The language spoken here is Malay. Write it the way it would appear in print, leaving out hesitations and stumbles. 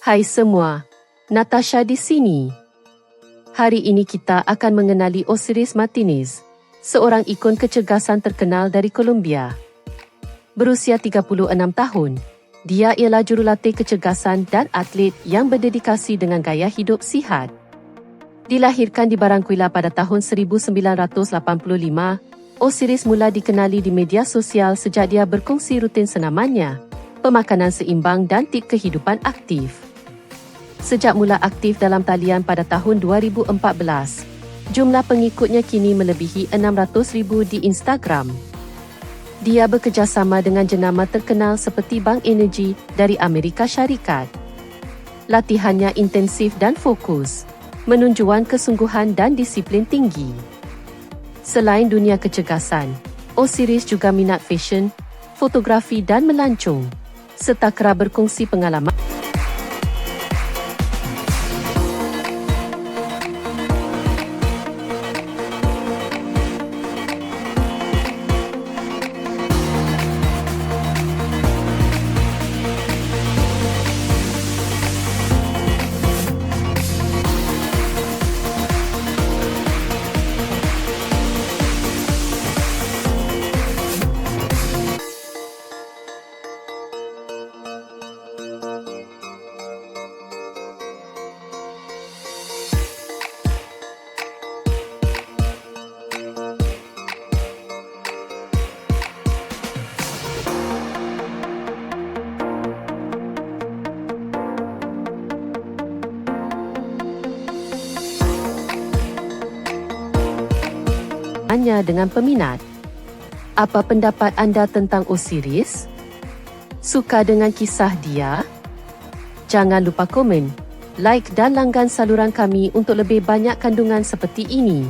Hai semua, Natasha di sini. Hari ini kita akan mengenali Osiris Martinez, seorang ikon kecergasan terkenal dari Colombia. Berusia 36 tahun, dia ialah jurulatih kecergasan dan atlet yang berdedikasi dengan gaya hidup sihat. Dilahirkan di Barranquilla pada tahun 1985, Osiris mula dikenali di media sosial sejak dia berkongsi rutin senamannya, pemakanan seimbang dan tip kehidupan aktif. Sejak mula aktif dalam talian pada tahun 2014, jumlah pengikutnya kini melebihi 600,000 di Instagram. Dia bekerjasama dengan jenama terkenal seperti Bank Energy dari Amerika Syarikat. Latihannya intensif dan fokus, menunjukkan kesungguhan dan disiplin tinggi. Selain dunia kecergasan, Osiris juga minat fashion, fotografi dan melancong, serta kerap berkongsi pengalaman. Hanya dengan peminat. Apa pendapat anda tentang Osiris? Suka dengan kisah dia? Jangan lupa komen, like dan langgan saluran kami untuk lebih banyak kandungan seperti ini.